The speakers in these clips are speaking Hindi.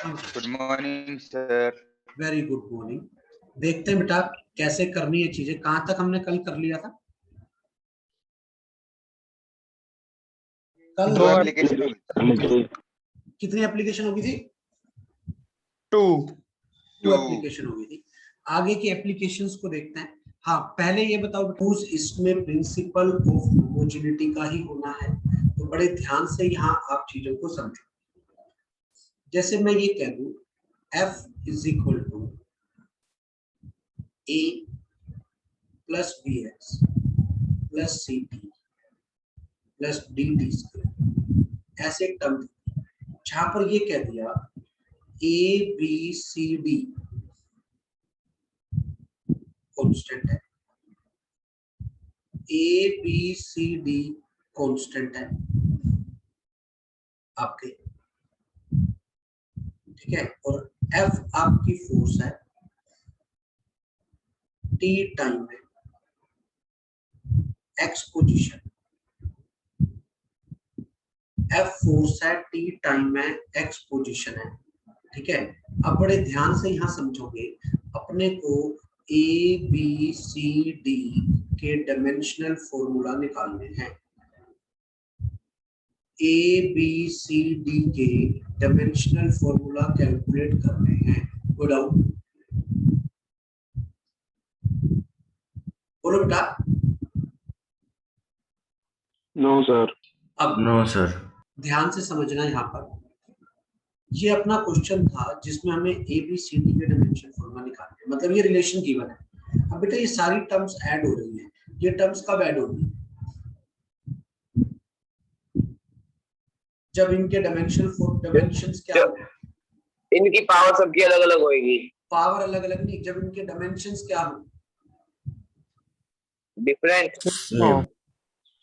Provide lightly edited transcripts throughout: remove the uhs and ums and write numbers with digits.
Good morning sir. Very good morning. देखते हैं बेटा कैसे करनी है चीजें। कहाँ तक हमने कल कर लिया था? कल दो एप्लीकेशन। कितनी एप्लीकेशन होगी थी? टू एप्लीकेशन होगी थी। आगे की एप्लीकेशंस को देखते हैं। हाँ, पहले ये बताओ इसमें प्रिंसिपल ऑफ होमोजेनिटी का ही होना है, तो बड़े ध्यान से यहाँ आप चीजों को समझो। जैसे मैं ये कह दूं F is equal to A plus BX plus CT plus DT square, ऐसे टर्म जहां पर ये कह दिया ABCD कांस्टेंट है, ABCD कांस्टेंट है आपके, ठीक है, और F आपकी फोर्स है, T टाइम है, X पोजीशन, F फोर्स है, T टाइम है, X पोजीशन है, ठीक है। अब बड़े ध्यान से यहां समझोगे, अपने को ए बी सी डी के डायमेंशनल फॉर्मूला निकालने हैं। ए बी सी डी के डायमेंशनल फॉर्मूला कैलकुलेट करने हैं। गो डाउन, बोलो बेटा। No sir. अब नो सर। ध्यान से समझना, यहाँ पर ये अपना क्वेश्चन था जिसमें हमें ए बी सी डी के डायमेंशन फॉर्मूला निकालना है, मतलब ये रिलेशन गिवन है। अब बेटा ये सारी टर्म्स ऐड हो रही हैं, ये टर्म्स कब ऐड होगी? जब इनके डायमेंशंस क्या होंगे? इनकी पावर सबकी अलग अलग होगी। पावर अलग अलग नहीं, जब इनके डायमेंशंस क्या हो? डिफरेंट।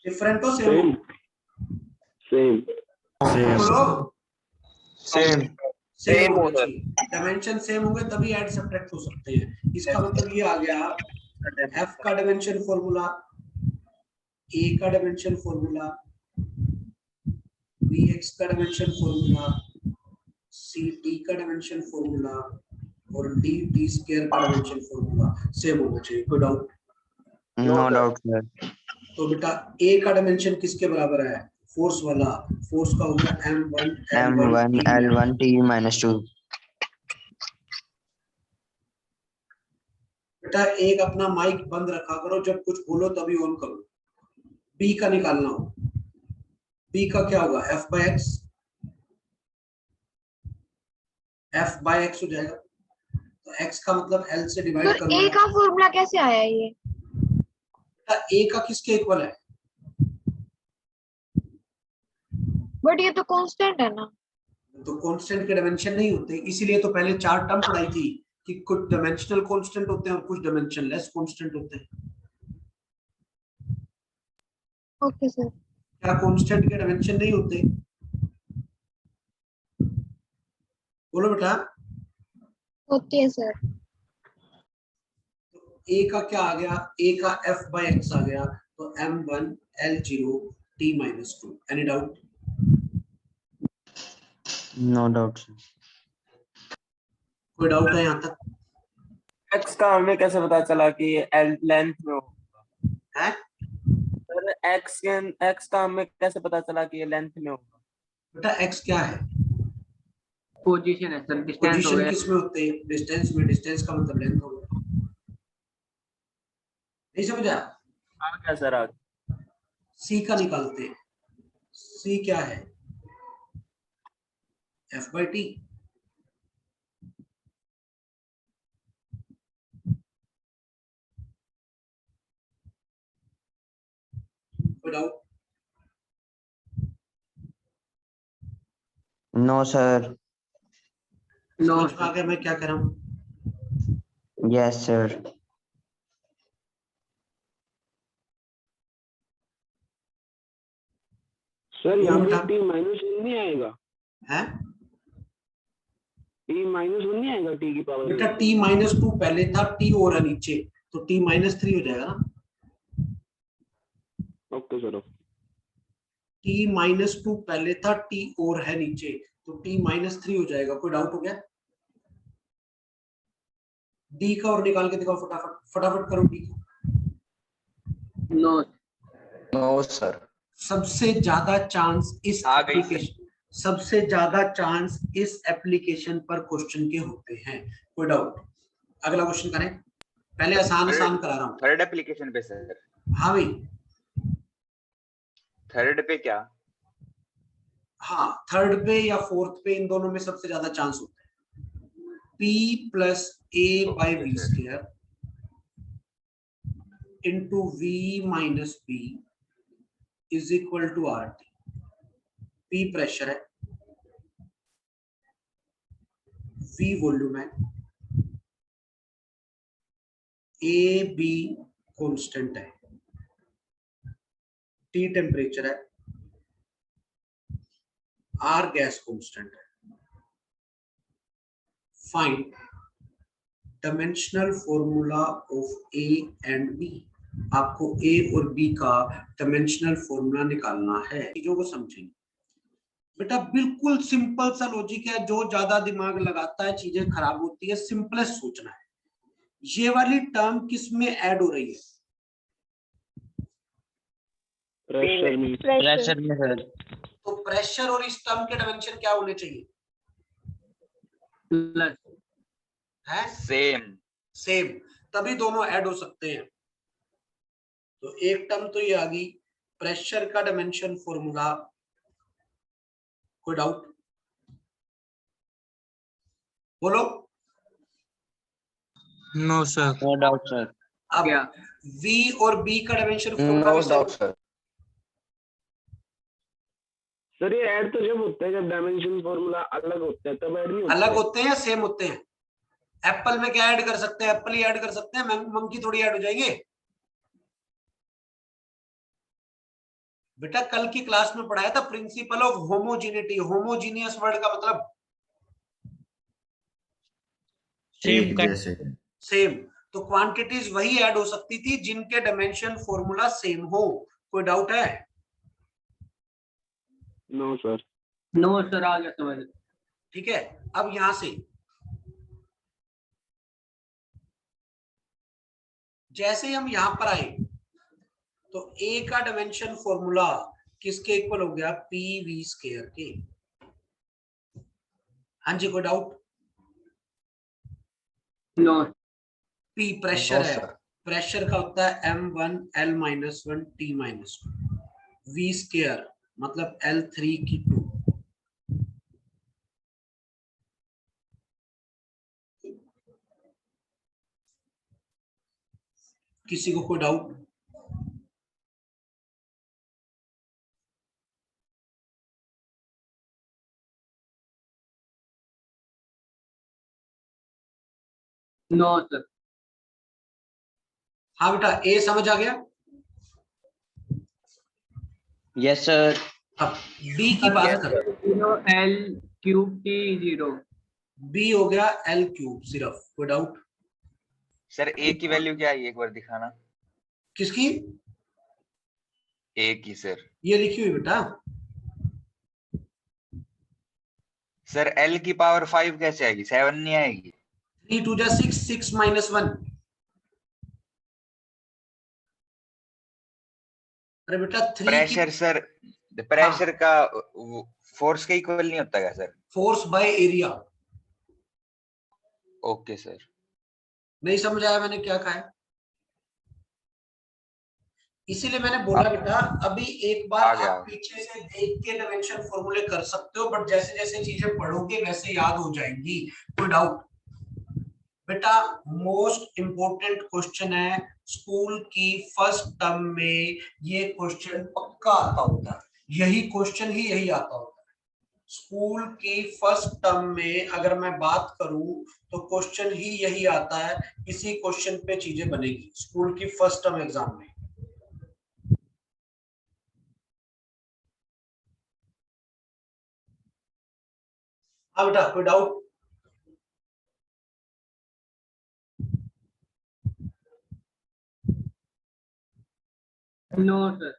डिफरेंट हो सेम? सेम होना चाहिए। डायमेंशन सेम होंगे तभी ऐड सब्ट्रैक्ट हो सकते हैं। इसका मतलब ये आ गया F का डायमेंशन फॉर्मूला, A का डायमेंशन फॉर्मूला, Bx का डायमेंशन फॉर्मूला, CT का डायमेंशन फॉर्मूला और DT स्क्वायर का डायमेंशन फॉर्मूला सेम होना चाहिए। कोई डाउट? No doubt sir. तो बेटा A का डायमेंशन किसके बराबर है? फोर्स वाला, फोर्स का हो गया M1 L1 T-2। बेटा एक अपना माइक बंद रखा करो, जब कुछ बोलो तभी ऑन करो। B का निकालना हो, B का क्या होगा? F by X, F by X हो जाएगा। तो X का मतलब L से डिवाइड करो। A का फॉर्मूला कैसे आया ये? A का किसके इक्वल है? बट ये तो कांस्टेंट है ना। तो कांस्टेंट के डायमेंशन नहीं होते, इसीलिए तो पहले चार टर्म पढ़ाई थी कि कुछ डायमेंशनल कांस्टेंट होते हैं और कुछ डायमेंशनलेस कांस्टेंट होते हैं। Okay sir. क्या कांस्टेंट के डायमेंशन नहीं होते? बोलो बेटा। होती है सर। A का क्या आ गया? A का F by X आ गया, तो M1 L0 T-2। Any doubt? No doubt sir. कोई डाउट है यहाँ तक? एक्स का हमें कैसे पता चला कि एल लेंथ में होगा? है सर एक्स का हमें कैसे पता चला कि ये लेंथ में होगा? बेटा X क्या है? पोजीशन है सर, डिस्टेंस हो पोजीशन गया। किस में होते हैं? डिस्टेंस में। डिस्टेंस का मतलब लेंथ हो गया। नहीं समझा? हाँ क्या सर? आगे C का निकालते हैं। C क्या है? F by T। कोई डाउट? No sir. समझ में आ गया मैं क्या कर रहा हूँ? Yes sir. सर यहाँ पे T-1 नहीं आएगा? है T-1 नहीं आएगा T की पावर? बेटा T-2 पहले था, T और है नीचे, तो T-3 हो जाएगा ना। Okay sir. T-2 पहले था, T और है नीचे, तो t-3 हो जाएगा। कोई डाउट हो गया? डी का और निकाल के दिखाओ फटाफट, फटाफट करो डी का। No no sir. सबसे ज्यादा चांस इस आ गई एप्लीकेशन, सबसे ज्यादा चांस इस एप्लीकेशन पर क्वेश्चन के होते हैं। कोई डाउट? अगला क्वेश्चन करें, पहले आसान आसान करा रहा हूं। थर्ड एप्लीकेशन पे सर। हाँ भाई, थर्ड पे क्या? हाँ थर्ड पे या फोर्थ पे, इन दोनों में सबसे ज्यादा चांस होता है। P plus A by V square into V minus B is equal to RT। P pressure है, V वॉल्यूम है, A B कांस्टेंट है, T टेम्परेचर है, R गैस कांस्टेंट है। Find dimensional formula of A and B। आपको A और B का डायमेंशनल फॉर्मूला निकालना है। चीजों को समझेंगे बेटा, बिल्कुल सिंपल सा लॉजिक है। जो ज्यादा दिमाग लगाता है चीजें खराब होती है। सिंपलेस्ट सोचना है। ये वाली टर्म किस में ऐड हो रही है? प्रेशर में। प्रेशर में सर। तो प्रेशर और इस टर्म के डायमेंशन क्या होने चाहिए? प्लस है सेम। सेम, तभी दोनों ऐड हो सकते हैं। तो एक टर्म तो ये आ गई, प्रेशर का डायमेंशन फॉर्मूला। कोई डाउट? बोलो। No sir. No doubt sir. अब क्या? V और B का डायमेंशन फॉर्मूला नो कैसे डाउट होगा? सर। सर ये ऐड तो जब होता है जब डायमेंशन फॉर्मूला अलग होता है, तब ऐड नहीं होता अलग है। होते हैं या सेम होते हैं? एप्पल में क्या ऐड कर सकते हैं? एप्पल ही ऐड कर सकते हैं, मंकी थोड़ी ऐड हो जाएंगे। बेटा कल की क्लास में पढ़ाया था principle of homogeneity. Homogeneous word का मतलब सेम जैसे। सेम। तो क्वांटिटीज वही ऐड हो सकती थी जिनके डायमेंशन फॉर्मूला सेम हो। कोई डाउट है? No sir. नो सर, आ गया समझ। ठीक है, अब यहां से जैसे ही हम यहां पर आए तो A का डायमेंशन फॉर्मूला किसके इक्वल हो गया? PV स्क्वायर के। हाँ जी, कोई doubt? No P pressure no है, सर। प्रेशर का होता है M1 L-1 T-1। V square मतलब L3 की 2। किसी को कोई डाउट? No sir. हाँ बेटा, A समझ आ गया। Yes sir. अब B की बात कर। 0 L क्यूब T 0। B हो गया L3 सिर्फ। कोई डाउट? सर ए की वैल्यू क्या है, एक बार दिखाना। किसकी? ए की सर। ये लिखी हुई बेटा। सर एल की पावर 5 कैसे आएगी? 7 नहीं आएगी? 3 2 6, 6 - 1। अरे बेटा 3 की प्रेशर सर, प्रेशर का फोर्स के इक्वल नहीं होता क्या sir? Force by area. Okay sir. नहीं समझ आया मैंने क्या कहा है? इसीलिए मैंने बोला बेटा अभी एक बार आ गया। आप पीछे से देख के डायमेंशन फॉर्मूले कर सकते हो, बट जैसे जैसे चीजें पढ़ोगे वैसे याद हो जाएंगी। कोई डाउट? बेटा मोस्ट इंपोर्टेंट क्वेश्चन है स्कूल की फर्स्ट टर्म में। ये क्वेश्चन पक्का आता होता है, यही क्वेश्चन ही यही आता होता है स्कूल की फर्स्ट टर्म में। अगर मैं बात करूं तो क्वेश्चन ही यही आता है, इसी क्वेश्चन पे चीजें बनेगी स्कूल की फर्स्ट टर्म एग्जाम में। हाँ बेटा, कोई डाउट? No sir.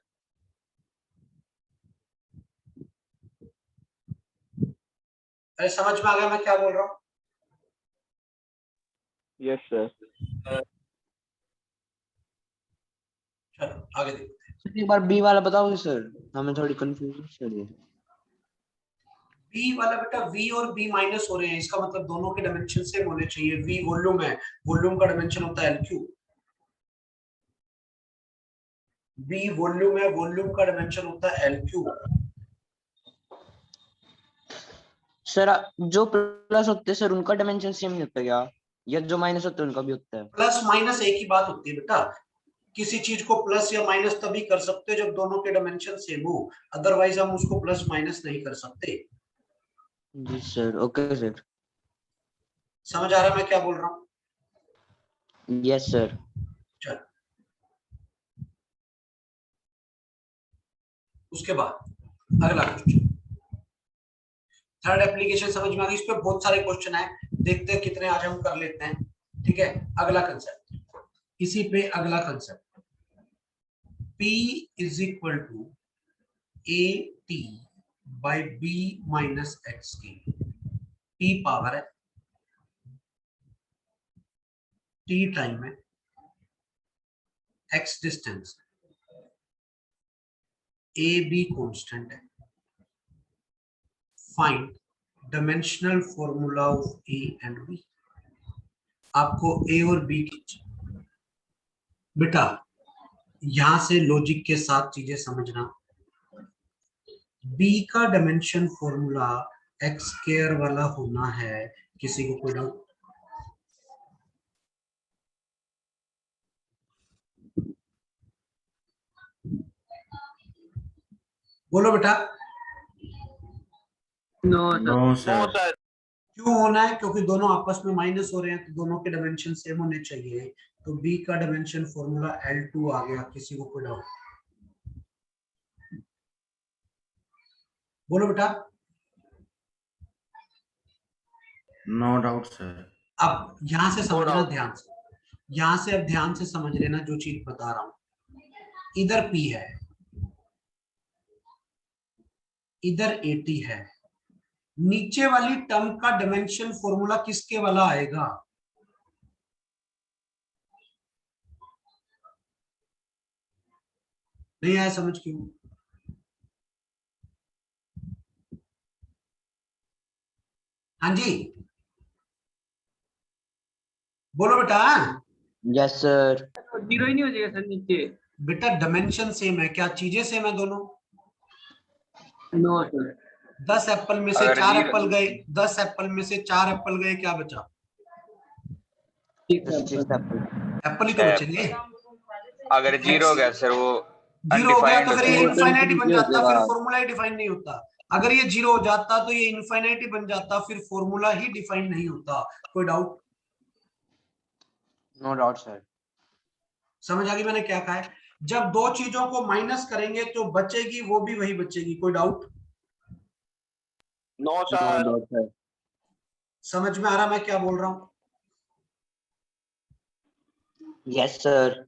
अरे समझ में आ गया मैं क्या बोल रहा हूँ? Yes sir. चलो आगे देखो। एक बार बी वाला बताओगे सर, हमें थोड़ी कंफ्यूजन चल रही है। बी वाला बेटा v और b माइनस हो रहे हैं, इसका मतलब दोनों के डायमेंशन सेम होने चाहिए। v वॉल्यूम है, वॉल्यूम का डायमेंशन होता है l3। b वॉल्यूम है, वॉल्यूम का डायमेंशन होता है l3। सर जो प्लस होते हैं सर उनका डायमेंशन सेम नहीं होता क्या, या जो माइनस होते हैं उनका भी होता है? प्लस माइनस एक ही बात होती है बेटा। किसी चीज को प्लस या माइनस तभी कर सकते हो जब दोनों के डायमेंशन सेम हो, अदरवाइज हम उसको प्लस माइनस नहीं कर सकते। जी सर, ओके सर। समझ आ रहा है मैं क्या बोल रहा हूँ? Yes sir. चल उसके बाद अगला क्वेश्चन, थर्ड एप्लीकेशन समझ में आ गई। इस पे बहुत सारे क्वेश्चन है, देखते हैं कितने आज हम कर लेते हैं। ठीक है, अगला कंसेप्ट, इसी पे अगला concept, P is equal to A T by B minus X की। P पावर है, T टाइम है, X डिस्टेंस है, ए बी कॉन्स्टेंट है। Find dimensional formula of A and B. आपको ए और बी की बेटा यहां से लॉजिक के साथ चीजें समझना। बी का डायमेंशन फॉर्मूला एक्स स्क्वायर वाला होना है, किसी को कोई डाउट? बोलो बेटा। No sir. क्यों होना है? क्योंकि दोनों आपस में माइनस हो रहे हैं, तो दोनों के डायमेंशन सेम होने चाहिए। तो बी का डायमेंशन फॉर्मूला L2 आ गया, किसी को कोई डाउट? बोलो बेटा। No doubt sir. अब यहां से समझना ध्यान से, यहां से अब ध्यान से समझ लेना जो चीज बता रहा हूं। इधर P है, इधर AT है, नीचे वाली टर्म का डायमेंशन फॉर्मूला किसके वाला आएगा? नहीं आया समझ? क्यों? हाँ जी बोलो बेटा। Yes sir. जीरो ही नहीं हो जाएगा सर नीचे? बेटा डायमेंशन सेम है, क्या चीजें सेम है दोनों? No sir. 10 एप्पल में से अगर 4 जीरो- एप्पल गए, 10 एप्पल में से 4 एप्पल गए, क्या बचा? एप्पल ही तो बचेंगे। अगर जीरो हो गया सर वो जीरो हो गया अनडिफाइंड तो फिर होता ये है। इनफाइनाइट ही बन जाता, फिर फॉर्मूला ही डिफाइन नहीं होता। अगर ये जीरो हो जाता तो ये इनफाइनाइट ही बन जाता, फिर फॉर्मूला ही डिफाइन नहीं होता। कोई डाउट? No doubt sir. समझ आ गई मैंने क्या कहा है? जब दो चीजों को माइनस करेंगे तो बचेगी वो भी वही बचेगी। कोई डाउट? No sir. सर। समझ में आ रहा मैं क्या बोल रहा हूं? Yes sir.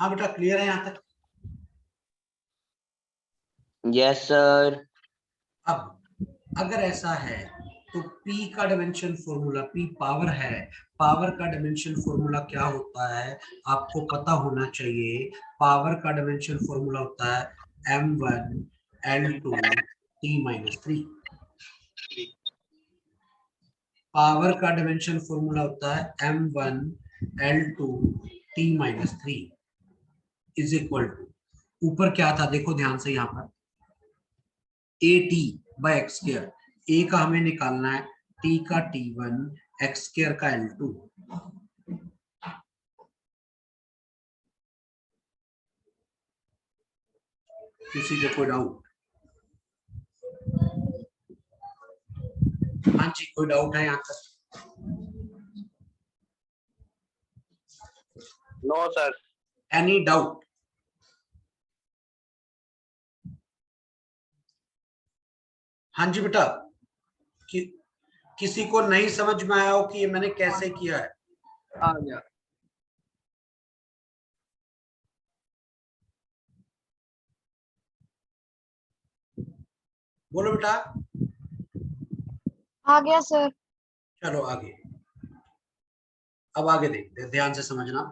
हाँ बेटा क्लियर है यहां तक? Yes sir. अब अगर ऐसा है तो P का डायमेंशन फॉर्मूला, P पावर है, पावर का डायमेंशन फॉर्मूला क्या होता है आपको पता होना चाहिए। पावर का डायमेंशन फॉर्मूला होता है m1 l2 t-3। पावर का डायमेंशन फॉर्मूला होता है m1 l2 t-3 is equal to, ऊपर क्या था देखो ध्यान से, यहां पर AT बाय एक्स स्क्वायर। ए का हमें निकालना है, टी का T1, एक्स स्क्वायर का L2। किसी को कोई डाउट? हाँ जी कोई डाउट है यहाँ तक? No sir. Any doubt? हाँ जी बेटा, किसी को नहीं समझ में आया हो कि ये मैंने कैसे किया है? आ गया। बोलो बेटा। आ गया सर। चलो आगे, अब आगे देखते हैं, ध्यान से समझना।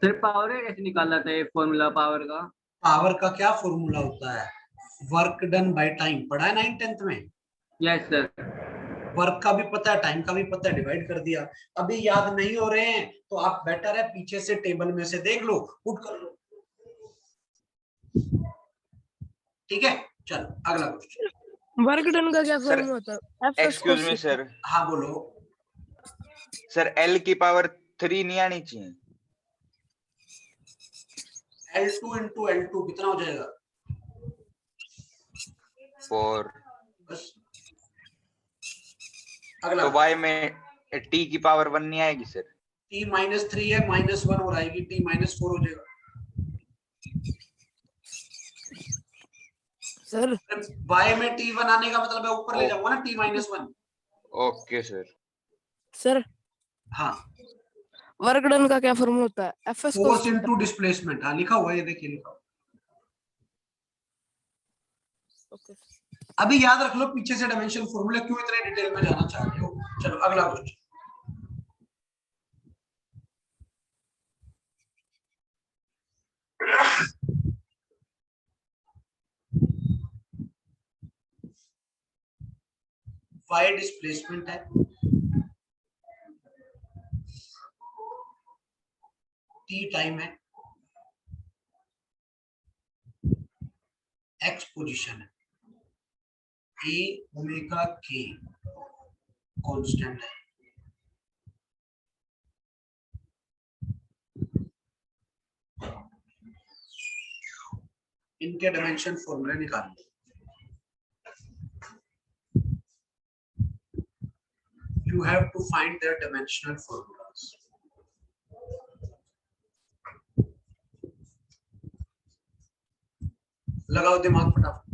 सर पावर कैसे निकाला था ये फॉर्मूला पावर का? पावर का क्या फॉर्मूला होता है? वर्क डन बाय टाइम, पढ़ा है 9th 10th में। Yes sir. वर्क का भी पता है, टाइम का भी पता है, डिवाइड कर दिया। अभी याद नहीं हो रहे हैं तो आप बेटर है पीछे से टेबल में से देख लो, पुट कर लो। ठीक है, चलो अगला क्वेश्चन। वर्क डन का क्या सर फॉर्मूला होता है? एक्सक्यूज मी सर, हाँ बोलो। सर L की पावर 3 नहीं आनी चाहिए? L2 इंटू L2 कितना हो जाएगा? 4। बस। अगला। तो y में t की पावर 1 नहीं आएगी सर? t -3 है, -1 और आएगी, t -4 हो जाएगा सर। y में t1 आने का मतलब है ऊपर ले जाऊंगा ना, t -1। Okay sir. सर हाँ, वर्क डन का क्या फॉर्मूला होता है? FS force into displacement. हाँ लिखा हुआ है, ये देखिए लिखा हुआ। ओके। अभी याद रख लो पीछे से डायमेंशन फॉर्मूला, क्यों इतने डिटेल में जाना चाह रहे हो। चलो अगला क्वेश्चन। y डिस्प्लेसमेंट है, t टाइम है, x पोजीशन है, a ओमेगा k कांस्टेंट है। इनके डायमेंशन फॉर्मूला निकाल लो। You have to find their dimensional formulas. लगाओ दिमाग फटाफट,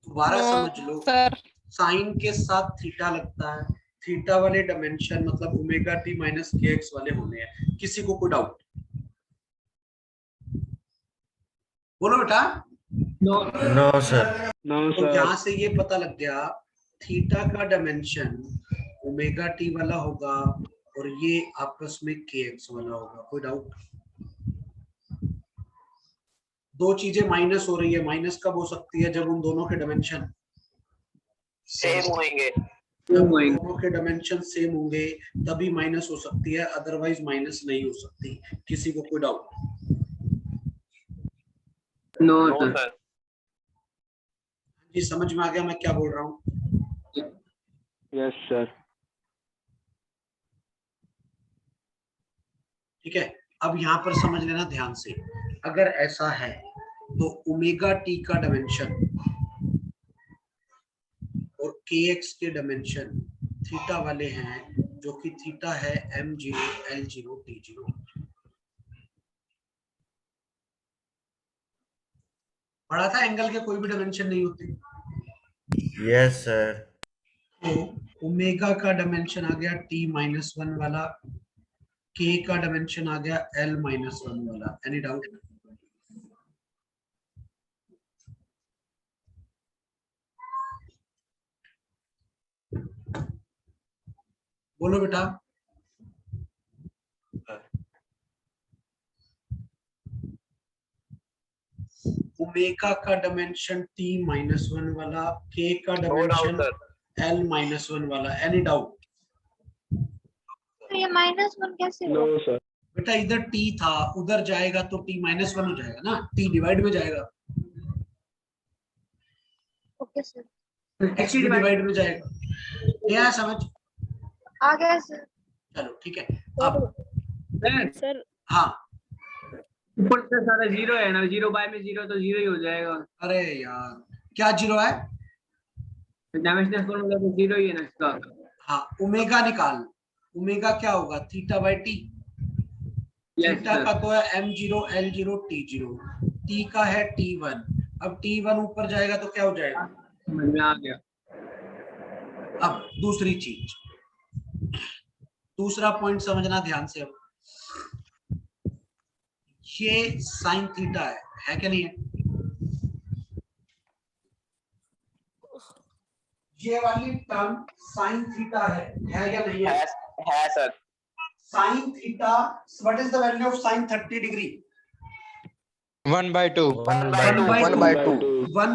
दोबारा समझ लो। सर साइन के साथ थीटा लगता है, थीटा वाले डायमेंशन मतलब ओमेगा टी माइनस के एक्स वाले होने हैं। किसी को कोई डाउट? बोलो बेटा। No sir. नो तो सर। यहां से ये पता लग गया थीटा का डायमेंशन ओमेगा टी वाला होगा और ये आपस में के एक्स वाला होगा। कोई डाउट? दो चीजें माइनस हो रही है, माइनस कब हो सकती है? जब उन दोनों के डायमेंशन सेम होंगे। जब दोनों के डायमेंशन सेम होंगे तभी माइनस हो सकती है, अदरवाइज माइनस नहीं हो सकती। किसी को कोई डाउट? No sir. जी समझ में आ गया मैं क्या बोल रहा हूँ? Yes sir. ठीक है, अब यहाँ पर समझ लेना ध्यान से। अगर ऐसा है तो ओमेगा टी का डायमेंशन और के एक्स के डायमेंशन थीटा वाले हैं, जो कि थीटा है m0 l0 t0। पढ़ा था एंगल के कोई भी डायमेंशन नहीं होते। Yes sir. तो ओमेगा का डायमेंशन आ गया t-1 वाला, k का डायमेंशन आ गया l-1 वाला। Any doubt? बोलो बेटा। ओमेगा का डायमेंशन t-1 वाला, k का डायमेंशन l-1 वाला। Any doubt? तो ये -1 कैसे नो हुआ? सर। बेटा इधर t था, उधर जाएगा तो t-1 हो जाएगा ना, t डिवाइड में जाएगा, ओके सर। x भी डिवाइड में जाएगा। क्या है समझ? आ गया सर। चलो ठीक है। अब सर हाँ, ऊपर से सारा जीरो है ना, 0 बाय में 0 तो 0 ही हो जाएगा। अरे यार क्या जीरो है? डायमेंशनल फॉर्मूला तो 0 ही है ना इसका। हाँ, ओमेगा निकाल। ओमेगा क्या होगा? Theta by T. थीटा का तो है m0 l0 t0, t का है t1। अब t1 ऊपर जाएगा तो क्या हो जाएगा? समझ में आ गया। अब दूसरी चीज, दूसरा पॉइंट समझना ध्यान से। अब ये साइन थीटा है क्या नहीं है? ये वाली टर्म साइन थीटा है या नहीं है? है sir. Sine theta, what is the value of sine 30 degree? 1/2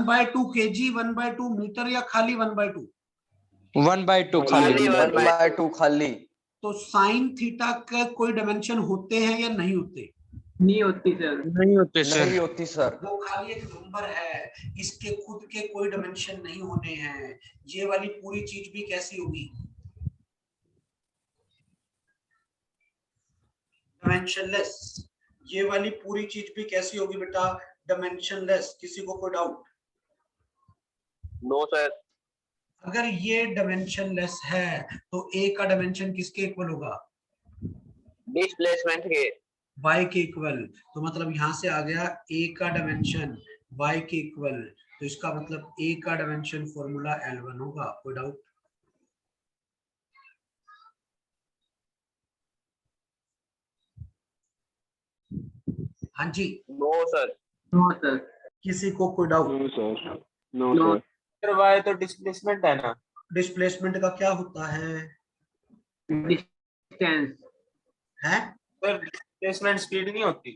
1/2 kg, 1/2 metre या खाली 1/2? 1/2 खाली 1/2 खाली। तो साइन थीटा का कोई डायमेंशन होते हैं या नहीं होते? नहीं होती सर। नहीं होते सर। नहीं होती सर। वो खाली एक नंबर है, इसके खुद के कोई डायमेंशन नहीं होने हैं। ये वाली पूरी चीज भी कैसी होगी? डायमेंशनलेस। ये वाली पूरी चीज भी कैसी होगी बेटा? डायमेंशनलेस। किसी को कोई डाउट? No sir. अगर ये डायमेंशनलेस है तो ए का डायमेंशन किसके इक्वल होगा? डिस्प्लेसमेंट के। y के इक्वल। तो मतलब यहां से आ गया a का डायमेंशन y के इक्वल, तो इसका मतलब a का डायमेंशन फॉर्मूला L1 होगा। कोई डाउट? हाँ जी। No sir. No sir. किसी को कोई doubt? No sir. No no sir. Y तो डिस्प्लेसमेंट है ना। डिस्प्लेसमेंट का क्या होता है? डिस्टेंस है सर डिस्प्लेसमेंट स्पीड नहीं होती।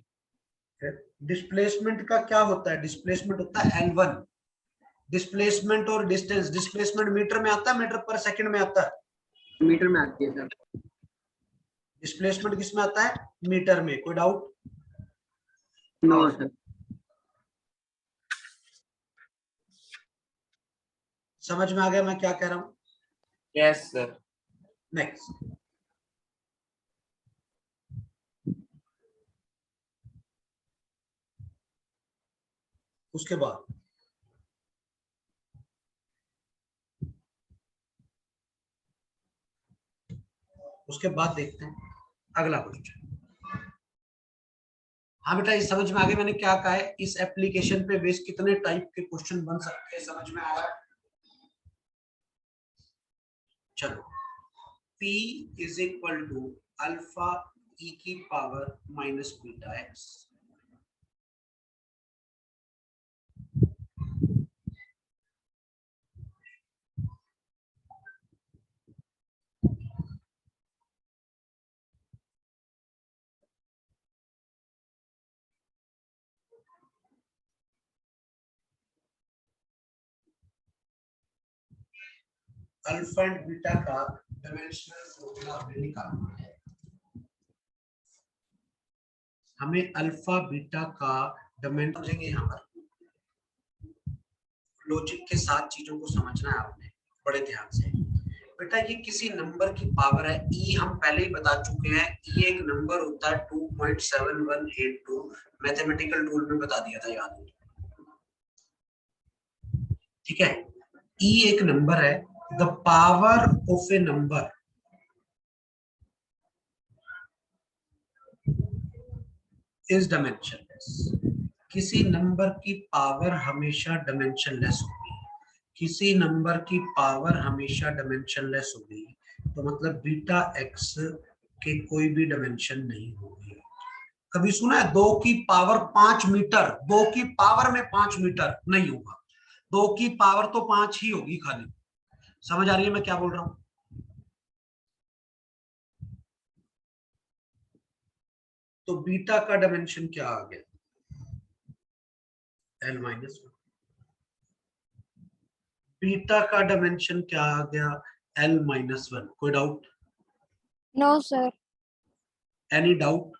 डिस्प्लेसमेंट का क्या होता है? डिस्प्लेसमेंट होता है L1। डिस्प्लेसमेंट और डिस्टेंस, डिस्प्लेसमेंट मीटर में आता है, मीटर पर सेकंड में आता है? मीटर में आती है सर। डिस्प्लेसमेंट किस में आता है? मीटर में। कोई डाउट? No sir. समझ में आ गया मैं क्या कह रहा हूं? Yes sir. नेक्स्ट। उसके बाद देखते हैं अगला क्वेश्चन। हाँ बेटा, ये समझ में आ गया मैंने क्या कहा है? इस एप्लीकेशन पे बेस कितने टाइप के क्वेश्चन बन सकते हैं, समझ में आ रहा है? चलो, P is equal to alpha e की power minus beta X. Alpha and beta का डायमेंशनल फॉर्मूला हमें निकालना है। हमें अल्फा बीटा का डायमेंशन समझेंगे। यहाँ पर लॉजिक के साथ चीजों को समझना है आपने बड़े ध्यान से। बेटा ये किसी नंबर की पावर है, ई हम पहले ही बता चुके हैं। ई एक नंबर होता है 2.7182, मैथमेटिकल टूल में बता दिया था, याद है? ठीक है, ई एक नंबर है। The power of A number is dimensionless. किसी नंबर की पावर हमेशा डायमेंशनलेस होगी। किसी नंबर की पावर हमेशा डायमेंशनलेस होगी, तो मतलब बीटा एक्स के कोई भी डायमेंशन नहीं होगी। कभी सुना है 2 की पावर 5 मीटर? 2 की पावर में 5 मीटर नहीं होगा, 2 की पावर तो 5 ही होगी खाली। समझ आ रही है मैं क्या बोल रहा हूं? तो बीटा का डायमेंशन क्या आ गया? L-1। बीटा का डायमेंशन क्या आ गया? L-1। कोई doubt? No sir. Any doubt?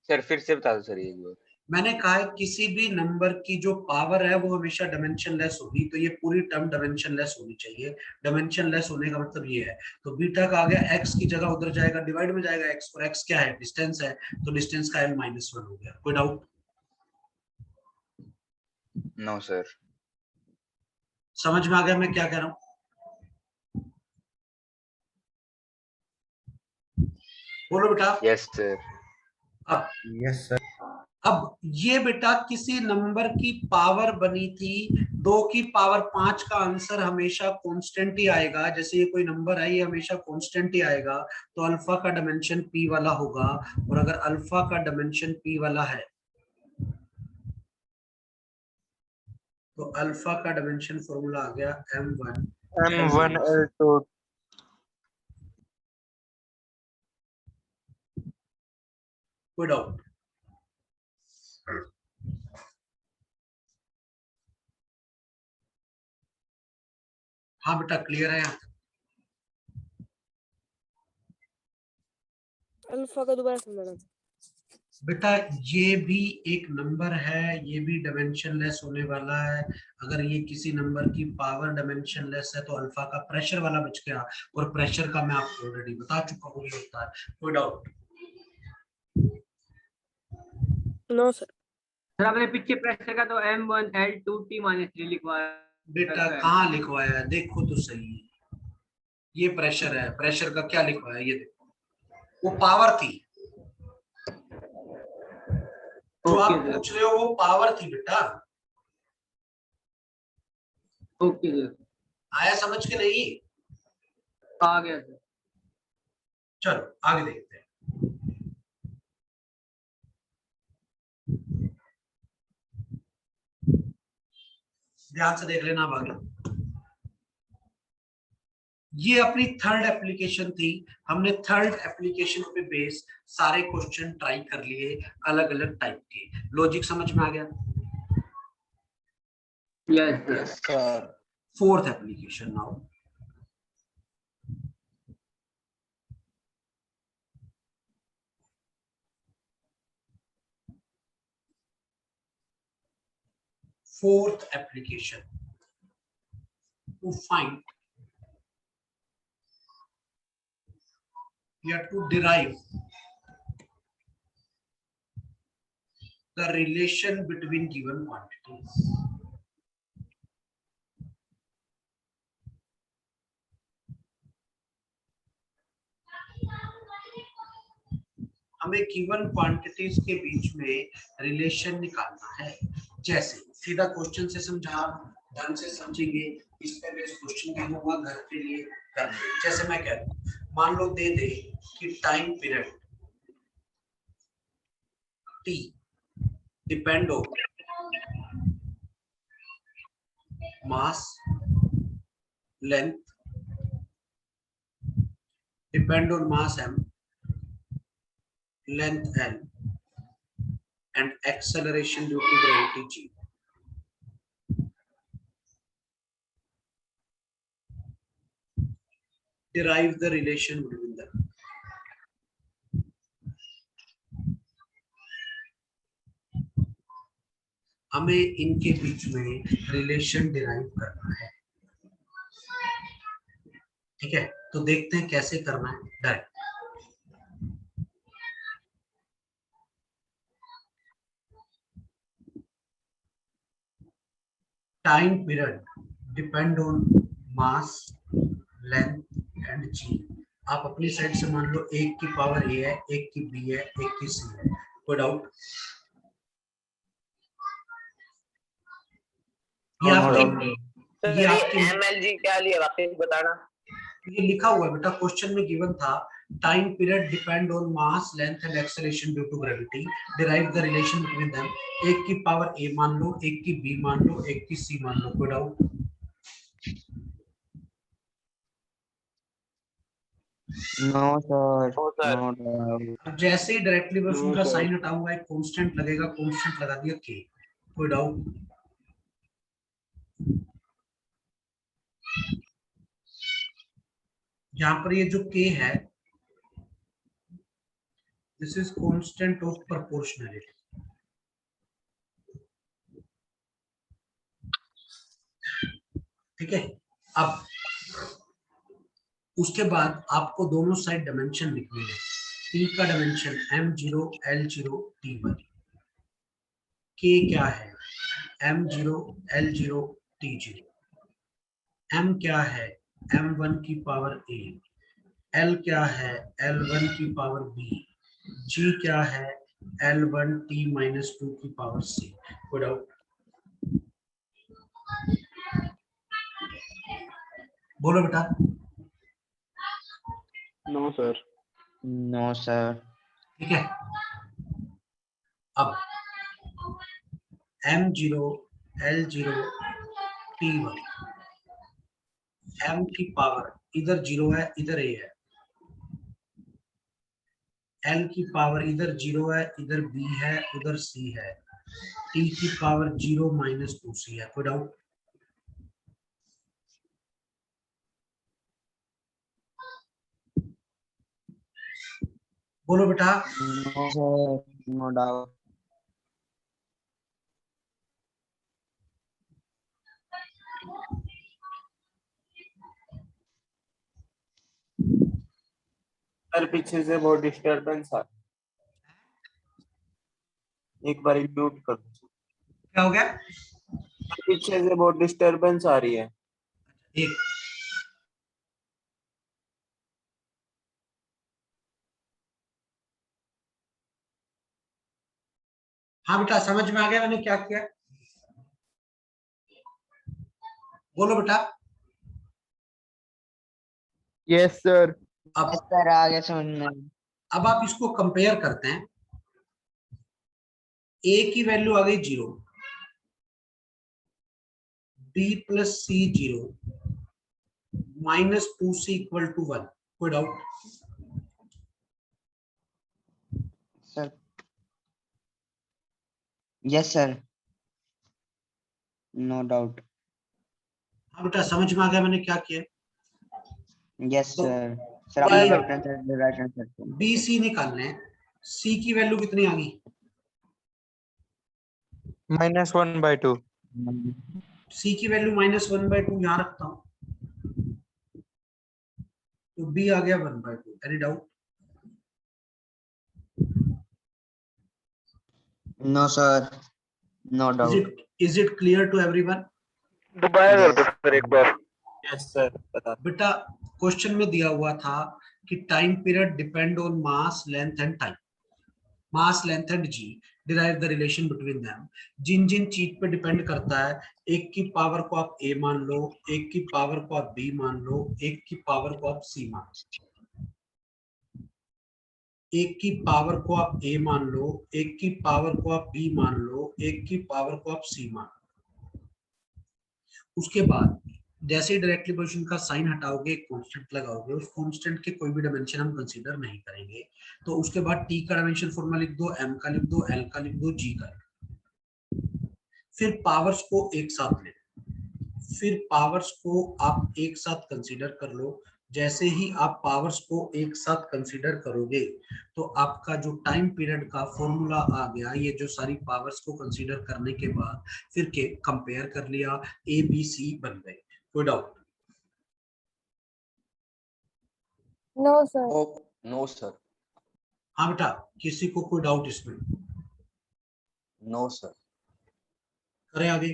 Sir फिर से बता दो सर एक बार। मैंने कहा है किसी भी नंबर की जो पावर है वो हमेशा डायमेंशनलेस होगी, तो ये पूरी टर्म डायमेंशनलेस होनी चाहिए। डायमेंशनलेस होने का मतलब ये है। तो बीटा का आ गया, एक्स की जगह उधर जाएगा, डिवाइड में जाएगा एक्स, और एक्स क्या है? डिस्टेंस है, तो डिस्टेंस का L-1 हो गया। कोई डाउट? No sir. समझ में आ गया मैं क्या कह रहा हूं? बोलो बेटा। Yes sir. अब यस सर। अब ये बेटा किसी नंबर की पावर बनी थी 2 की पावर 5 का आंसर हमेशा कांस्टेंट ही आएगा। जैसे ये कोई नंबर है, ये हमेशा कांस्टेंट ही आएगा, तो अल्फा का डायमेंशन p वाला होगा। और अगर अल्फा का डायमेंशन p वाला है तो अल्फा का डायमेंशन फॉर्मूला आ गया m1 M1 L2 कोई डाउट? हाँ बेटा क्लियर है यहाँ? अल्फा का दोबारा समझाना। बेटा ये भी एक नंबर है, ये भी डायमेंशनलेस होने वाला है। अगर ये किसी नंबर की पावर डायमेंशनलेस है तो अल्फा का प्रेशर वाला बच गया, और प्रेशर का मैं आपको ऑलरेडी बता चुका हूँ ये होता है। कोई डाउट? No sir. सर आपने पीछे प्रेशर का तो M1 L2 T -3 लिखवाया। बेटा कहाँ लिखवाया है? देखो तो सही, ये प्रेशर है, प्रेशर का क्या लिखवाया ये देखो, वो पावर थी जो आप पूछ रहे हो, वो पावर थी बेटा। ओके सर, आया समझ के नहीं? आ गया सर। चलो आगे देखते हैं। ध्यान से देख लेना आगे। ये अपनी थर्ड एप्लीकेशन थी। हमने थर्ड एप्लीकेशन पे बेस सारे क्वेश्चन ट्राई कर लिए अलग अलग टाइप के। लॉजिक समझ में आ गया? Yes sir. Fourth application now. Fourth application to find, you have to derive the relation between given quantities. हमें गिवन क्वांटिटीज के बीच में रिलेशन निकालना है। जैसे सीधा क्वेश्चन से समझा, ढंग से समझेंगे, इस पे बेस क्वेश्चन भी होगा, घर के लिए कर ले। जैसे मैं कहता हूँ, मान लो दे दे कि टाइम पीरियड t डिपेंड हो मास length, depend on mass m, length l, and acceleration due to gravity g. Derive the relation between them. हमें इनके बीच में रिलेशन डिराइव करना है। ठीक है, तो देखते हैं कैसे करना है। Direct time period depend on mass length and G. आप अपनी साइड से मान लो एक की पावर ए है, एक की बी है, एक की सी है। कोई डाउट? ये आपकी MLG क्या लिया वापस बताना। ये लिखा हुआ है बेटा, क्वेश्चन में गिवन था time period depend on mass length and acceleration due to gravity, derive the relation between them. एक की पावर ए मान लो, एक की बी मान लो, एक की सी मान लो। कोई doubt? No sir, no doubt. जैसे ही डायरेक्टली बस उनका साइन हटाऊंगा, एक कांस्टेंट लगेगा, कांस्टेंट लगा दिया के। कोई डाउट? यहाँ पर ये जो k है, this is constant of proportionality. ठीक है, अब उसके बाद आपको दोनों साइड डायमेंशन लिखने हैं। t का dimension m0 l0 t1, k क्या है m0 l0 t0, m क्या है m1 की पावर a, l क्या है l1 की पावर b, g क्या है l1 t-2 की पावर c। कोई डाउट? बोलो बेटा। No sir. No sir. ठीक है, अब m0 l0 T1, m की पावर इधर 0 है इधर a है, l की पावर इधर 0 है इधर b है उधर c है, t की पावर 0 माइनस 2c है। कोई डाउट? बोलो बेटा। No sir, no doubt. Sir पीछे से बहुत डिस्टरबेंस आ, एक बार म्यूट कर दो। क्या हो गया? पीछे से बहुत डिस्टरबेंस आ रही है। एक हाँ बेटा, समझ में आ गया मैंने क्या किया? बोलो बेटा। Yes sir. अब सर आ गया समझ में। अब आप इसको कंपेयर करते हैं। a की वैल्यू आ गई 0, b plus C 0, minus 2c equal to 1। कोई doubt? Sir yes sir, no doubt. हाँ बेटा, समझ में आ गया मैंने क्या किया? यस तो सर। सर आपने left hand side right hand side B C निकालने हैं। सी की वैल्यू कितनी आ गई? -1/2। सी की वैल्यू -1/2 यहां रखता हूं, तो बी आ गया 1/2। Any doubt? No sir, no doubt. Is it clear to everyone? दोबारा कर दो सर एक बार। यस सर, बता। बेटा, क्वेश्चन में दिया हुआ था कि time period depend on mass length and time, mass length and G, derive the relation between them. जिन जिन चीज पे डिपेंड करता है, एक की पावर को आप ए मान लो, एक की पावर को आप बी मान लो, एक की पावर को आप सी मान लो। एक की पावर को आप ए मान लो, एक की पावर को आप बी मान लो, एक की पावर को आप सी मान लो। उसके बाद जैसे ही डायरेक्टली पोजीशन का साइन हटाओगे, एक कांस्टेंट लगाओगे, उस कांस्टेंट के कोई भी डायमेंशन हम कंसीडर नहीं करेंगे। तो उसके बाद टी का डायमेंशन फॉर्मूला लिख दो, एम का लिख दो, एल का लिख दो, जी का लिख दो। फिर पावर्स को एक साथ ले, फिर पावर्स को आप एक साथ कंसीडर कर लो। जैसे ही आप पावर्स को एक साथ कंसीडर करोगे, तो आपका जो टाइम पीरियड का फॉर्मूला आ गया, ये जो सारी पावर्स को कंसीडर करने के बाद फिर के कंपेयर कर लिया, ए बी सी बन गए। कोई doubt? No sir. No sir. हाँ बेटा, किसी को कोई डाउट इसमें? No sir. करें आगे?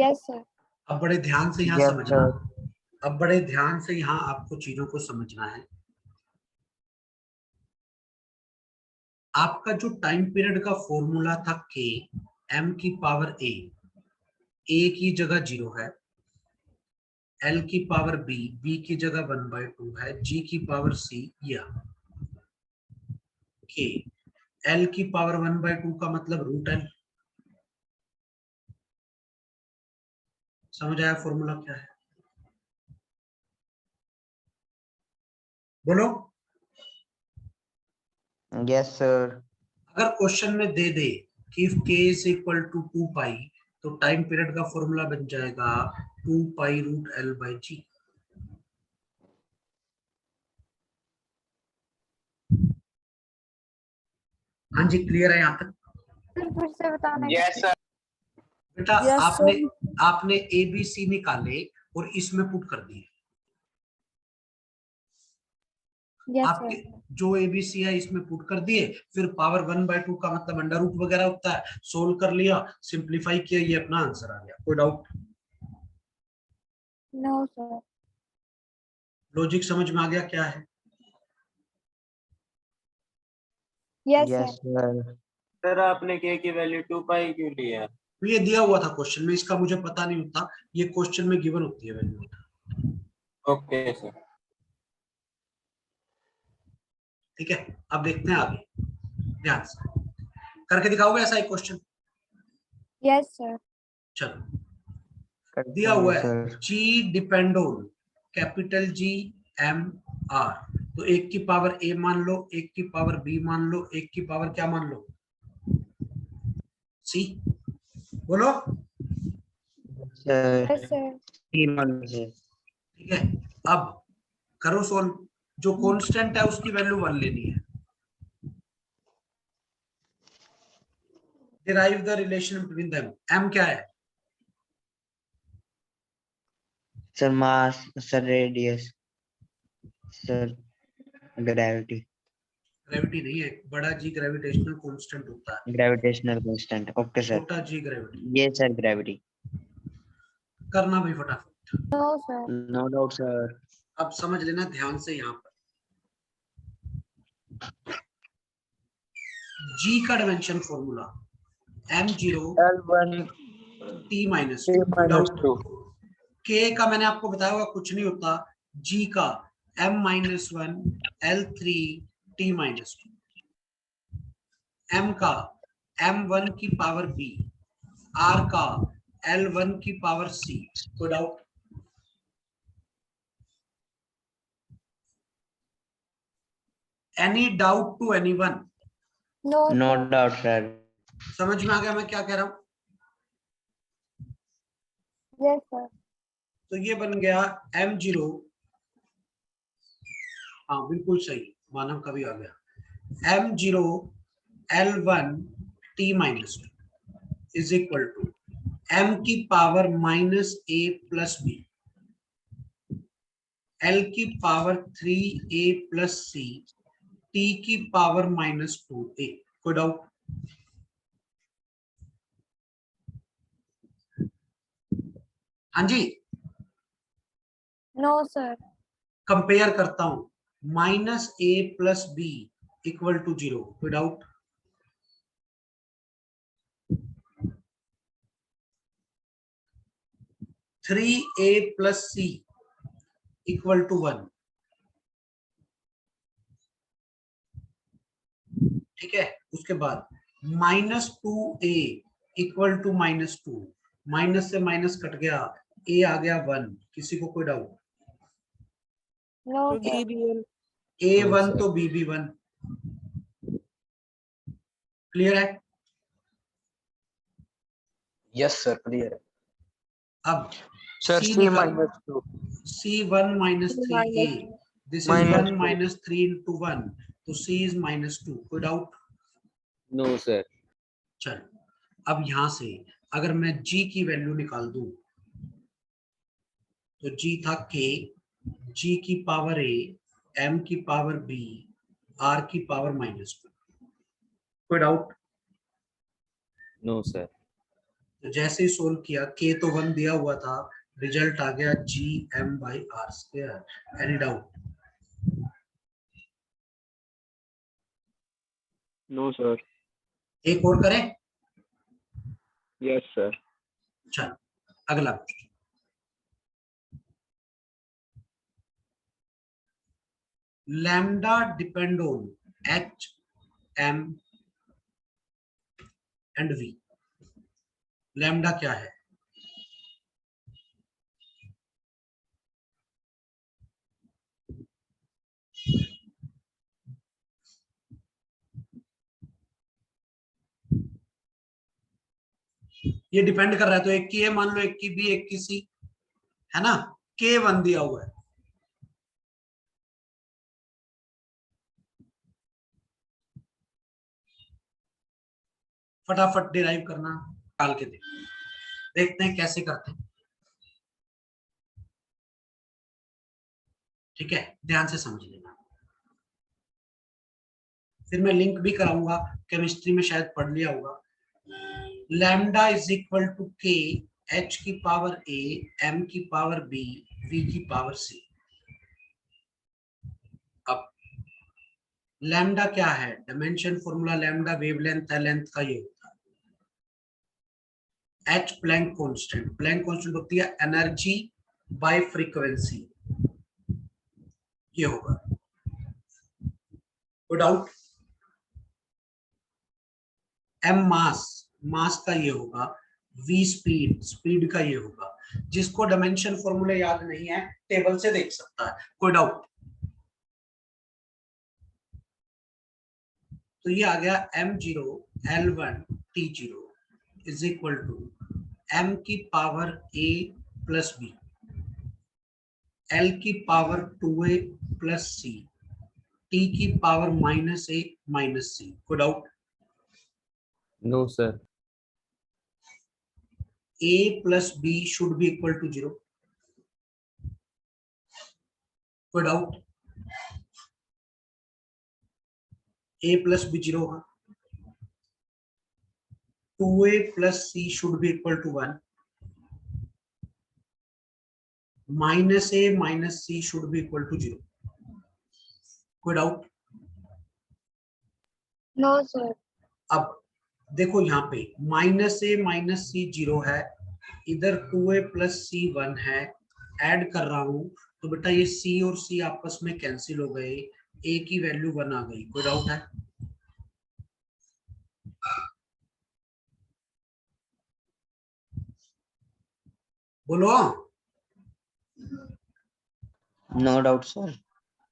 Yes sir. अब बड़े ध्यान से यहाँ यस समझना, सर। अब बड़े ध्यान से यहाँ आपको चीजों को समझना है। आपका जो टाइम पीरियड का फॉर्मूला था के एम की पावर ए की जगह 0 है, एल की पावर बी की जगह 1/2 है, जी की पावर सी या के। एल की पावर 1/2 का मतलब रूट एल। समझ आया फॉर्मूला क्या है? बोलो। Yes sir. अगर क्वेश्चन में दे दे कि if k is equal to 2 pi, तो टाइम पीरियड का फॉर्मूला बन जाएगा 2 pi root L by G. हाँ जी, क्लियर है यहाँ तक? फिर से बताना। Yes sir. बेटा, Yes, आपने ए बी सी निकाले और इसमें पुट कर दिए। यस आपके सर। जो एबीसी है इसमें पुट कर दिए, फिर पावर 1/2 का मतलब अंडर रूट वगैरह होता है, सोल्व कर लिया, सिंप्लीफाई किया, ये अपना आंसर आ गया। कोई डाउट? No sir. लॉजिक समझ में आ गया क्या है? Yes yes sir. Sir. Sir आपने के की वैल्यू 2 पाई क्यों ली है? तो ये दिया हुआ था क्वेश्चन में, इसका मुझे पता नहीं होता, ये क्वेश्चन में गिवन होती है वैल्यू। Okay sir. ठीक है, अब देखते हैं आगे, ध्यान से करके दिखाओगे ऐसा एक क्वेश्चन? Yes, sir. चलो दिया हुआ है G depend on capital G M R, तो एक की पावर A मान लो, एक की पावर B मान लो, एक की पावर क्या मान लो, C, बोलो। Yes, sir. ठीक है, अब करो सोल्व। जो कांस्टेंट है उसकी वैल्यू 1 लेनी है। Derive the relation between them. M क्या है? Sir mass, sir radius, sir gravity. Gravity नहीं है, बड़ा G ग्रेविटेशनल कांस्टेंट होता है। Gravitational constant, okay sir. छोटा G ग्रेविटी। ये सर ग्रेविटी। करना भी फटाफट। No, sir. No doubt sir. अब समझ लेना ध्यान से यहाँ पर G का dimension formula M0 L1 T minus T minus 2. K का मैंने आपको बताया हुआ कुछ नहीं होता, G का M-1 L3 T minus 2, M का M1 की पावर B, R का L1 की पावर C। कोई doubt? Any doubt to anyone? No, no sir. Doubt sir. समझ में आ गया मैं क्या कह रहा हूं? Yes, sir. तो ये बन गया M0, हाँ बिल्कुल सही, मानव का भी आ गया। M0 L1 T minus 2 is equal to M की power -A plus B, L की power 3A plus C, T की पावर -2A। कोई डाउट? हाँ जी, No, sir. कंपेयर करता हूं, -A plus B equal to 0। कोई doubt? (3A plus C equal to 1। ठीक है, उसके बाद -2A इक्वल टू -2, माइनस से माइनस कट गया, A आ गया 1। किसी को कोई doubt? No, sir. BB1 A1 तो BB1। क्लियर है? यस सर क्लियर है। अब Sir, C C निकाल, minus 2. C1 -3A, this is Minus 1 2. - 3 into 1, तो C is -2। कोई डाउट? No, sir. चल, अब यहां से अगर मैं G की वैल्यू निकाल दूं तो G था K, G की पावर A, M की पावर B, R की पावर -2। कोई डाउट? No, sir. तो जैसे ही सोल्व किया, K तो 1 दिया हुआ था, रिजल्ट आ गया GM/R²। Any doubt? No sir. एक और करें? Yes sir. चलो अगला question. Lambda depend on H, M and V। Lambda क्या है? ये डिपेंड कर रहा है, तो एक की A मान लो, एक की B, एक की C, है ना? K1 दिया हुआ है। फटाफट डिराइव करना, डाल के देखते हैं कैसे करते हैं। ठीक है, ध्यान से समझ लेना, फिर मैं लिंक भी कराऊंगा, केमिस्ट्री में शायद पढ़ लिया होगा। Lambda is equal to K, H की पावर A, M की पावर B, V की पावर C। अब लैम्डा क्या है? डायमेंशन फॉर्मूला लैम्डा वेवलेंथ है, लेंथ का ये होता है H Planck constant. Planck constant होती है एनर्जी बाय फ्रीक्वेंसी, ये होगा। कोई डाउट? M मास, मास का ये होगा v स्पीड, स्पीड का ये होगा। जिसको डायमेंशन फॉर्मूला याद नहीं है टेबल से देख सकता है, कोई डाउट? तो ये आ गया m0 L1 T0 is equal to m की power a plus b, l की power 2a plus c, t की power minus a minus c। कोई doubt? No, sir. a plus b should be equal to 0। कोई डाउट? a प्लस बी 0 होगा। 2a plus c should be equal to 1। Minus a minus c should be equal to 0। कोई डाउट? No, sir. अब देखो यहाँ पे माइनस a माइनस c 0 है, इधर 2a प्लस c 1 है, ऐड कर रहा हूं तो बेटा ये c और c आपस में कैंसिल हो गए, a की वैल्यू 1 आ गई। कोई डाउट है? बोलो। No doubt sir.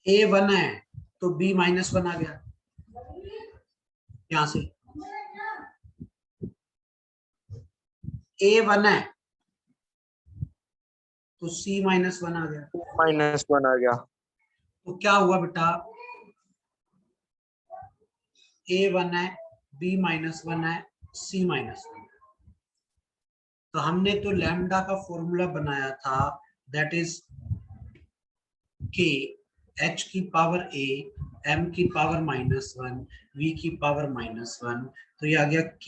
a 1 है तो b माइनस 1 आ गया यहां से। a 1 है तो c माइनस 1 आ गया। -1 आ गया। तो क्या हुआ बेटा, a 1 है, b माइनस 1 है, c माइनस 1। तो हमने तो लैम्डा का फॉर्मूला बनाया था, दैट इज k h की पावर a m की पावर -1 v की पावर -1। तो ये आ गया k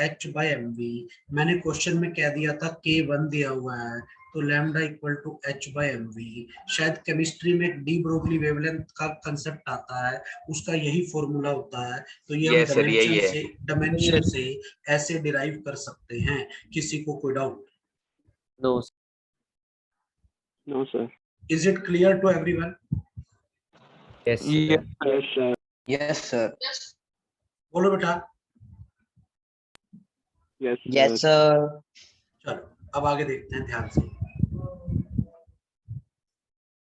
h by M V. मैंने क्वेश्चन में कह दिया था k 1 दिया हुआ है तो lambda equal to h by M V. शायद केमिस्ट्री में एक डी ब्रोगली वेवलेंथ का कंसेप्ट आता है, उसका यही फॉर्मूला होता है। तो ये हम Yes, sir, यही है। डायमेंशन से ऐसे डिराइव कर सकते हैं। किसी को कोई doubt? No, no sir. Is it clear to everyone? yes, sir. Yes sir. Yes sir. बोलो बेटा। Yes sir. चलो अब आगे देखते हैं ध्यान से।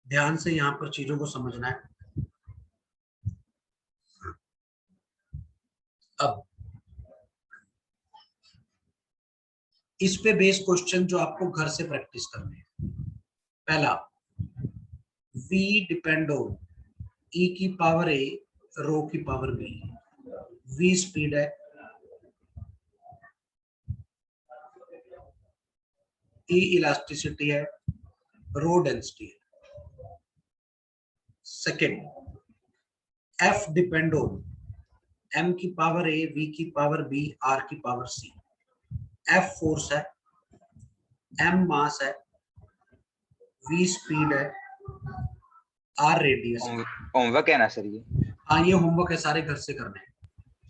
ध्यान से यहाँ पर चीजों को समझना है। अब इस पे बेस क्वेश्चन जो आपको घर से प्रैक्टिस करने हैं। पहला, v डिपेंड ऑन e की पावर a रो की पावर b। v स्पीड है, e इलास्टिसिटी है, रो डेंसिटी है। Second, f depend on m की पावर a v की पावर b r की पावर c। f फोर्स है, m मास है, v स्पीड है, r रेडियस है। होमवर्क है ना सर ये? हाँ ये होमवर्क है, सारे घर से करने हैं।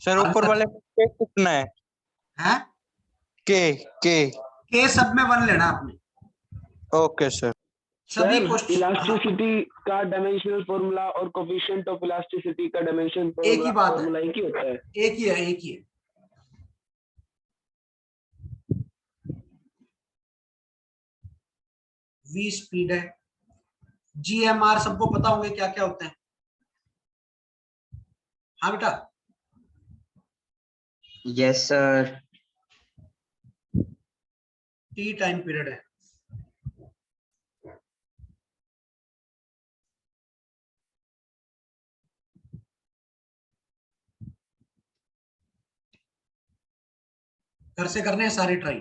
सर ऊपर वाले पे कितना है? हैं? के सब में 1 लेना आपने। Okay sir. सभी सर क्वेश्चन इलास्टिसिटी का डायमेंशनल फॉर्मूला और कोफिशिएंट ऑफ इलास्टिसिटी का डायमेंशन एक ही बात है, फॉर्मूला एक ही होता है। एक ही है, एक ही है। v स्पीड है, GMR सबको पता होंगे क्या क्या होते हैं? हाँ बेटा। Yes sir. t time period है, घर से करने हैं सारे ट्राई।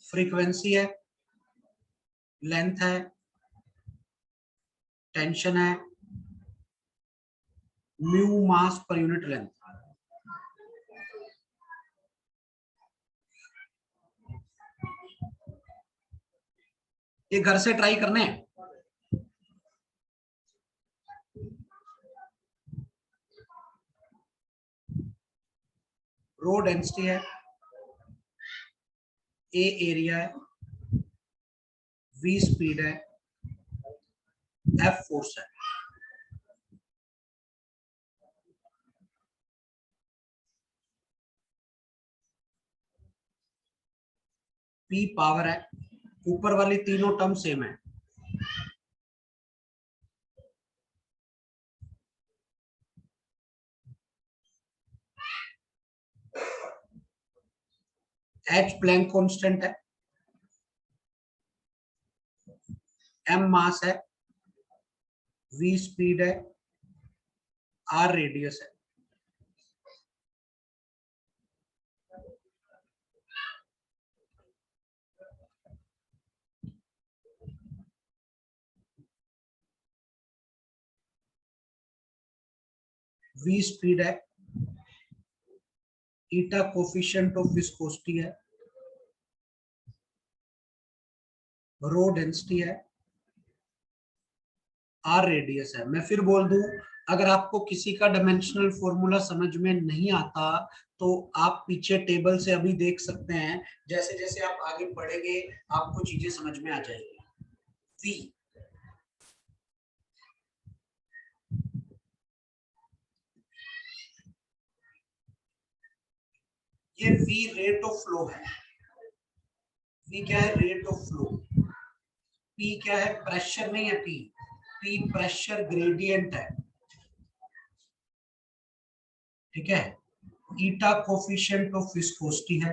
फ्रीक्वेंसी है, लेंथ है, टेंशन है, म्यू मास पर यूनिट लेंथ। ये घर से ट्राई करने हैं। रो डेंसिटी है, ए एरिया है, v स्पीड है, f फोर्स है। p पावर है, ऊपर वाली तीनों टर्म सेम है। h प्लैंक कांस्टेंट है, m मास है, v स्पीड है, r रेडियस है। v स्पीड है, ईटा कोफिशिएंट ऑफ विस्कोसिटी है, रो डेंसिटी है, आर रेडियस है। मैं फिर बोल दूं, अगर आपको किसी का डायमेंशनल फॉर्मूला समझ में नहीं आता तो आप पीछे टेबल से अभी देख सकते हैं, जैसे जैसे आप आगे बढ़ेंगे आपको चीजें समझ में आ जाएगी। V ये V रेट ऑफ फ्लो है। V क्या है? Rate of flow. P क्या है? प्रेशर नहीं है, P प्रेशर ग्रेडियंट है, ठीक है। ईटा कोफिशिएंट ऑफ विस्कोसिटी है,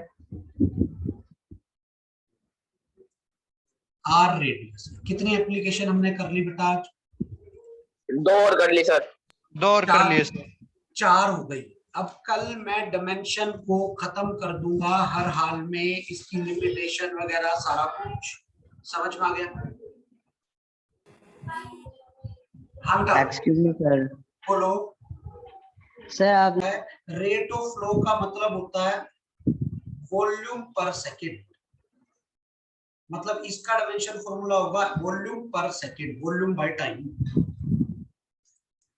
आर रेडियस। कितनी एप्लीकेशन हमने कर ली बेटा आज? 2 और कर ली सर। 2 और कर लिए सर। 4 हो गई। अब कल मैं डायमेंशन को खत्म कर दूंगा हर हाल में, इसकी लिमिटेशन वगैरह सारा कुछ समझ में आ गया? हाँ बेटा एक्सक्यूज मी सर। बोलो। सर आप रेट ऑफ फ्लो का मतलब होता है वॉल्यूम पर सेकंड, मतलब इसका डायमेंशन फॉर्मूला होगा वॉल्यूम पर सेकंड, वॉल्यूम बाय टाइम।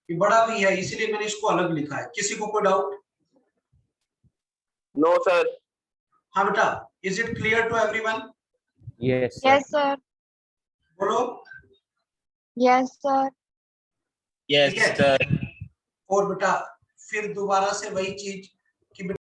ये बड़ा भी है इसलिए मैंने इसको अलग लिखा है। किसी को कोई डाउट? No sir. हाँ बेटा, is it clear to everyone? Yes, sir. Yes, sir. बोलो। Yes, sir. ठीक है। और बेटा फिर दोबारा से वही चीज